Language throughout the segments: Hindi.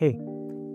हे,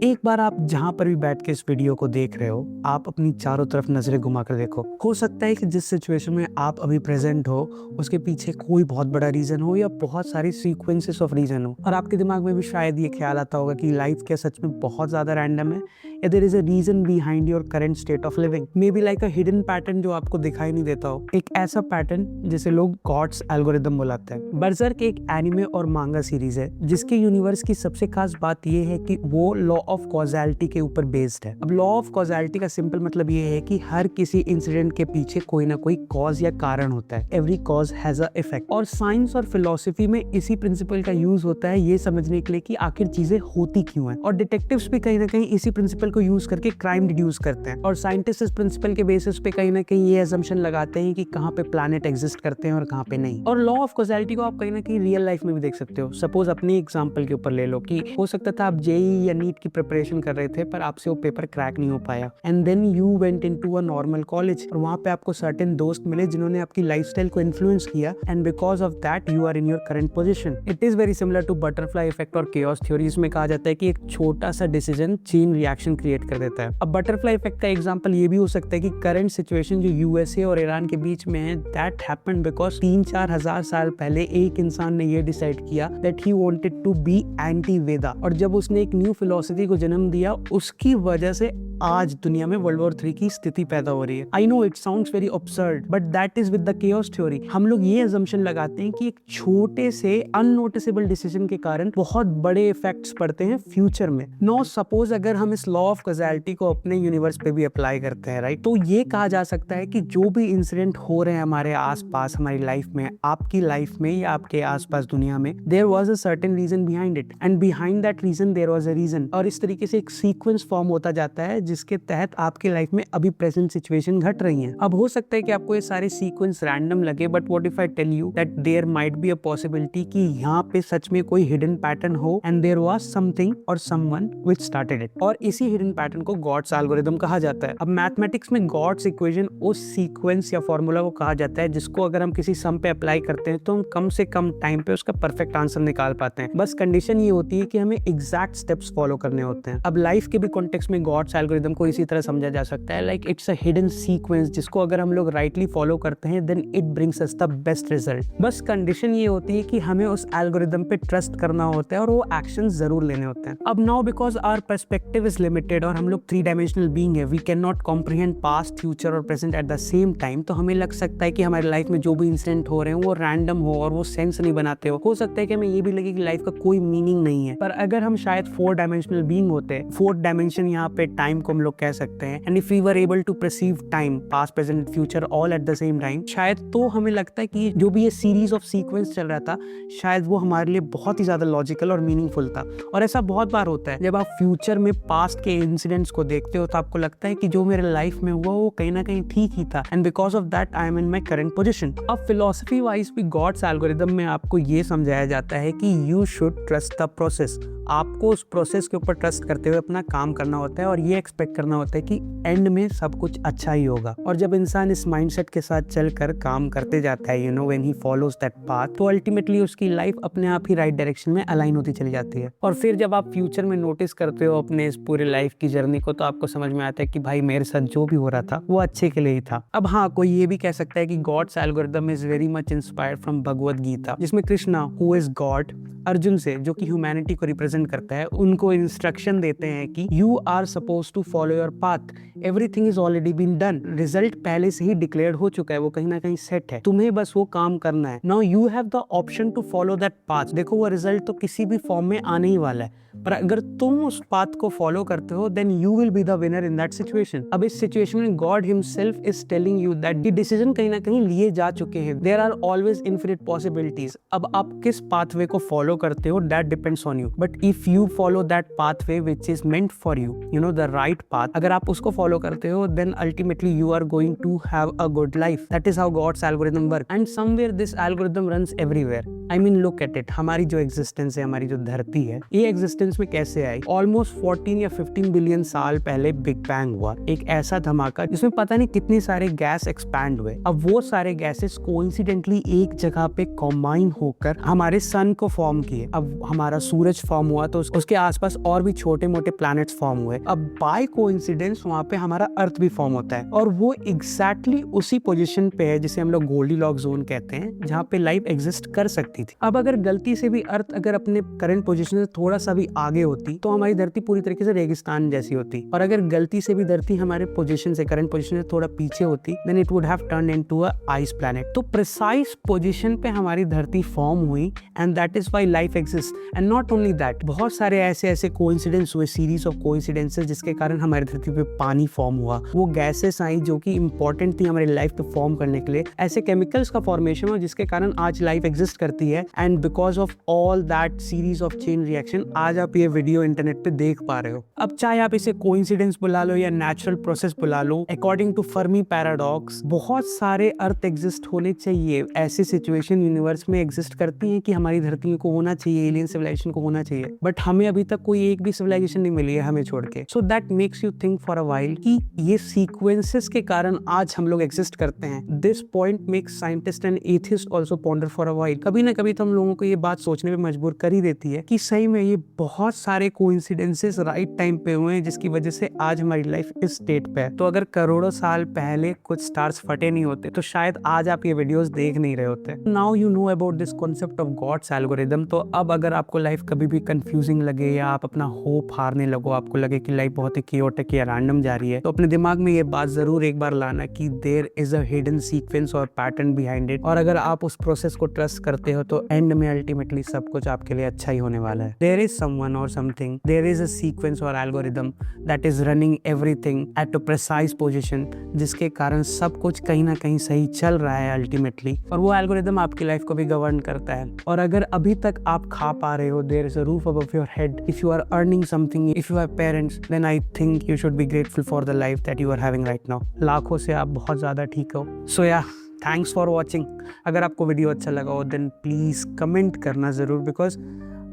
एक बार आप जहां पर भी बैठ के इस वीडियो को देख रहे हो, आप अपनी चारों तरफ नजरें घुमा कर देखो। हो सकता है कि जिस सिचुएशन में आप अभी प्रेजेंट हो उसके पीछे कोई बहुत बड़ा रीजन हो या बहुत सारी सीक्वेंसेस ऑफ रीजन हो, और आपके दिमाग में भी शायद ये ख्याल आता होगा कि लाइफ क्या सच में बहुत ज्यादा रैंडम है, या there is a reason behind your current state of living. Maybe like a hidden pattern जो आपको दिखाई नहीं देता हो, एक ऐसा पैटर्न जिसे लोग गॉड्स एल्गोरिदम बुलाते हैं। बर्जर्क एक एनिमे और मांगा सीरीज है जिसके यूनिवर्स की सबसे खास बात यह है कि वो लॉ ऑफ कॉजैलिटी के ऊपर बेस्ड है। अब लॉ ऑफ कॉजैलिटी का सिंपल मतलब ये है कि हर किसी इंसिडेंट के पीछे कोई ना कोई कॉज या कारण होता है। Every cause has a effect. और साइंस और फिलोसफी में इसी प्रिंसिपल का यूज होता है ये समझने के लिए कि आखिर चीजें होती क्यों हैं। और डिटेक्टिव्स भी कहीं ना कहीं इसी प्रिंसिपल को यूज करके क्राइम डिड्यूस करते हैं। और साइंटिस्ट इस प्रिंसिपल के बेसिस पे कहीं ना कहीं ये असम्पशन लगाते हैं कि कहाँ पे प्लैनेट एग्जिस्ट करते हैं और कहाँ पे नहीं। और लॉ ऑफ कॉजैलिटी को आप कहीं ना कहीं रियल लाइफ में भी देख सकते हो। सपोज अपनी एग्जांपल के ऊपर ले लो कि हो सकता था आप जेई या नीट की प्रिपरेशन कर रहे थे पर आपसे वो पेपर क्रैक नहीं हो पाया, and then you went into a normal college और वहां पे आपको सर्टेन दोस्त मिले जिन्होंने आपकी लाइफस्टाइल को इन्फ्लुएंस किया, and because of that you are in your current position. It is very similar to butterfly effect और केओस थ्योरी। इसमें कहा जाता है कि एक छोटा सा डिसीजन चेन रिएक्शन क्रिएट कर देता है। अब बटरफ्लाई इफेक्ट का एग्जांपल ये भी हो सकता है कि करंट सिचुएशन जो यूएसए और ईरान के बीच में है, दैट हैपेंड बिकॉज 3-4 हजार साल पहले एक इंसान ने ये डिसाइड किया that he wanted to be anti Veda, और जब उसने एक न्यू फिलोसफी को जन्म दिया उसकी वजह से आज दुनिया में वर्ल्ड वॉर 3 की स्थिति पैदा हो रही है। I know it sounds very absurd but that is with the chaos theory. हम लोग ये असम्पशन लगाते हैं कि एक छोटे से अननोटिसेबल डिसीजन के कारण बहुत बड़े इफेक्ट्स पड़ते हैं फ्यूचर में। नो सपोज अगर हम इस लॉ ऑफ कॉजैलिटी को अपने यूनिवर्स पे भी अप्लाई करते हैं, राइट, तो ये कहा जा सकता है कि जो भी इंसिडेंट हो रहे हैं हमारे आसपास हमारी लाइफ में, आपकी लाइफ में या आपके आसपास दुनिया में, there was a certain reason behind it, and behind that reason there was a reason. और इस तरीके से एक सीक्वेंस फॉर्म होता जाता है जिसके तहत आपकी लाइफ में अभी प्रेजेंट सिचुएशन घट रही है। अब हो सकता है कि आपको ये सारे सीक्वेंस रैंडम लगे, but what if I tell you that there might be a possibility कि यहाँ पे सच में कोई हिडन पैटर्न हो, एंड देयर वाज समथिंग और समवन व्हिच स्टार्टेड इट। और इसी हिडन पैटर्न को गॉड्स एल्गोरिथम कहा जाता है। अब मैथमेटिक्स में गॉड्स इक्वेशन उस सीक्वेंस या फॉर्मूला को कहा जाता है जिसको अगर हम किसी सम पे अप्लाई करते हैं तो हम कम से कम टाइम पे उसका परफेक्ट आंसर निकाल पाते हैं। बस कंडीशन ये होती है कि हमें एग्जैक्ट स्टेप्स फॉलो करने होते हैं। अब लाइफ के भी कॉन्टेक्स्ट में गॉड्स एल्गोरिथम को इसी तरह समझा जा सकता है, like it's a hidden sequence जिसको अगर हम लोग राइटली फॉलो करते हैं then it brings us the best result. बस कंडीशन ये होती है कि हमें उस एल्गोरिथम पे ट्रस्ट करना होता है और वो एक्शन जरूर लेने होते हैं। अब now because our perspective is limited और हम लोग 3 डायमेंशनल बीइंग है, we can not comprehend past, future और present at the same time, तो हमें लग सकता है कि हमारी लाइफ में जो भी इंसिडेंट हो रहे हैं वो रैंडम हो और वो सेंस नहीं बनाते हो सकता है कि हमें ये भी लगे कि लाइफ का कोई मीनिंग नहीं है। पर अगर हम शायद 4 डायमेंशनल बीइंग होते, 4th डायमेंशन यहाँ पे टाइम को हम लोग कह सकते हैं, and if we were able to perceive time, past present future all at the same time, शायद तो हमें लगता है कि जो भी ये सीरीज ऑफ सीक्वेंस चल रहा था शायद वो हमारे लिए बहुत ही ज्यादा लॉजिकल और मीनिंगफुल था। और ऐसा बहुत बार होता है जब आप फ्यूचर में पास्ट के इंसिडेंट्स को देखते हो तो आपको लगता है कि जो मेरे लाइफ में हुआ वो कहीं ना कहीं ठीक ही था, and because of that I am in my current position. अब फिलोसफी वाइज भी गॉड्स एल्गोरिथम में आपको ये समझाया जाता है कि you should trust the process. आपको उस प्रोसेस के ऊपर ट्रस्ट करते हुए अपना काम करना होता है और ये एक्सपेक्ट करना होता है कि एंड में सब कुछ अच्छा ही होगा। और जब इंसान इस माइंडसेट के साथ चलकर काम करते जाता है, you know, when he follows that path, तो अल्टीमेटली उसकी लाइफ अपने आप ही राइट डायरेक्शन में अलाइन होती चली जाती है। और फिर जब आप फ्यूचर में नोटिस करते हो अपने इस पूरे लाइफ की जर्नी को, तो आपको समझ में आता है कि भाई मेरे साथ जो भी हो रहा था वो अच्छे के लिए ही था। अब हाँ, कोई ये भी कह सकता है कि God's algorithm is very much inspired from Bhagavad Gita, जिसमें Krishna who is God Arjun से, जो कि ह्यूमैनिटी को रिप्रेजेंट करता है, उनको इंस्ट्रक्शन देते हैं कि you are suppose to follow your path, everything is already been done, result पहले से ही डिक्लेयर्ड हो चुका है, वो कहीं ना कहीं सेट है, तुम्हें बस वो काम करना है। Now you have the option to follow that path. देखो वो रिजल्ट तो किसी भी फॉर्म में आने ही वाला है, पर अगर तुम उस पाथ को फॉलो करते हो then you will be the winner in that situation. अब इस सिचुएशन में God himself is telling you that ये डिसीजन कहीं ना कहीं लिए जा चुके हैं, there are always infinite possibilities. अब आप किस पाथवे को फॉलो करते हो that depends on you, but if you follow that pathway which is meant for you, you know, the right path, अगर आप उसको फॉलो करते हो then ultimately you are going to have a good life. That is how God's algorithm work, and somewhere this algorithm runs everywhere. I mean look at it, हमारी जो एग्जिस्टेंस है, हमारी जो धरती है, ये एग्जिस्टेंस एग्जिस्टेंस में कैसे आई? ऑलमोस्ट 14 या 15 बिलियन साल पहले बिग बैंग हुआ, एक ऐसा धमाका जिसमें पता नहीं कितने सारे गैस एक्सपैंड हुए। अब वो सारे गैसेस कोइंसिडेंटली एक जगह पे कॉम्बाइन होकर हमारे सन को फॉर्म किए। अब हमारा सूरज फॉर्म हुआ तो उसके आसपास और भी छोटे मोटे प्लैनेट्स फॉर्म हुए। अब बाय कोइंसिडेंस वहां पे हमारा अर्थ भी फॉर्म होता है, और वो एग्जैक्टली उसी पोजीशन पे है जिसे हम लोग गोल्डीलॉक्स जोन कहते हैं, जहाँ पे लाइफ एग्जिस्ट कर सकती थी। अब अगर गलती से भी अर्थ अगर अपने करंट पोजीशन से थोड़ा सा भी आगे होती तो हमारी धरती पूरी तरीके से रेगिस्तान जैसी होती, और अगर गलती से भी धरती हमारे पोजीशन से करंट पोजीशन से थोड़ा पीछे होती then it would have turn into a ice planet. तो प्रिसाइज पोजीशन पे हमारी धरती फॉर्म हुई, and that is why life exist. And not only that, बहुत सारे ऐसे कोइंसिडेंस हुए, सीरीज ऑफ कोइंसिडेंसेस, जिसके कारण हमारी धरती पे पानी फॉर्म हुआ। वो गैसेस आई जो कि इंपॉर्टेंट थी हमारी लाइफ को फॉर्म करने के लिए, ऐसे केमिकल्स का फॉर्मेशन हुआ जिसके कारण आज लाइफ एग्जिस्ट करती है। And because of all that series of chain reaction आज आप ये वीडियो इंटरनेट पे देख पा रहे हो। अब चाहे आप इसे कोइंसिडेंस बुला लो या नेचुरल प्रोसेस बुला लो, अकॉर्डिंग टू फर्मी पैराडॉक्स बहुत सारे अर्थ एग्जिस्ट होने चाहिए। ऐसी सिचुएशन यूनिवर्स में एग्जिस्ट करती हैं कि हमारी धरती को होना चाहिए, एलियन सिविलाइजेशन को होना चाहिए, बट हमें अभी तक कोई एक भी सिविलाइजेशन नहीं मिली है हमें छोड़ के। So that makes you think for a while कि ये सीक्वेंसेस के कारण आज हम लोग एग्जिस्ट करते हैं। This point makes scientist and atheist also ponder for a while. कभी ना कभी तो हम लोगों को ये बात सोचने पे मजबूर कर ही देती है कि सही में ये बहुत सारे कोइंसिडेंसेस राइट टाइम पे हुए हैं जिसकी वजह से आज हमारी लाइफ इस स्टेट पे है। तो अगर करोड़ों साल पहले कुछ स्टार्स फटे नहीं होते तो शायद आज आप ये वीडियोस देख नहीं रहे होते। Now you know about this concept of God's algorithm. तो अब अगर आपको लाइफ कभी भी कंफ्यूजिंग लगे या आप अपना होप हारने लगो, आपको लगे कि लाइफ बहुत ही chaotic या रैंडम जा रही है, तो अपने दिमाग में ये बात जरूर एक बार लाना कि there is a hidden sequence और पैटर्न बिहाइंड इट। और अगर आप उस प्रोसेस को ट्रस्ट करते हो तो एंड में अल्टीमेटली सब कुछ आपके लिए अच्छा ही होने वाला है। देयर इज समवन और something, there is a sequence और algorithm that is running everything at a precise position, जिसके कारण सब कुछ कहीं ना कहीं सही चल रहा है अल्टीमेटली, और वो एल्गोरिदम आपकी लाइफ को भी गवर्न करता है। और अगर अभी तक आप खा पा रहे हो, there is a roof above your head, if you are earning something, if you have parents, then I think you should be grateful for the life that you are having right now. लाखों से आप बहुत ज़्यादा ठीक हो। सो या थैंक्स फॉर वॉचिंग। अगर आपको वीडियो अच्छा लगा हो देन प्लीज़ कमेंट करना ज़रूर, बिकॉज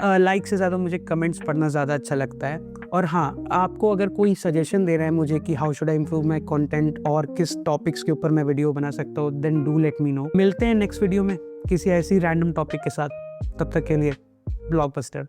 लाइक से ज़्यादा मुझे कमेंट्स पढ़ना ज़्यादा अच्छा लगता है। और हाँ, आपको अगर कोई सजेशन दे रहा है मुझे कि how should I improve my content और किस टॉपिक्स के ऊपर मैं वीडियो बना सकता हूँ, then do let me know. मिलते हैं नेक्स्ट वीडियो में किसी ऐसी रैंडम टॉपिक के साथ। तब तक के लिए ब्लॉकबस्टर।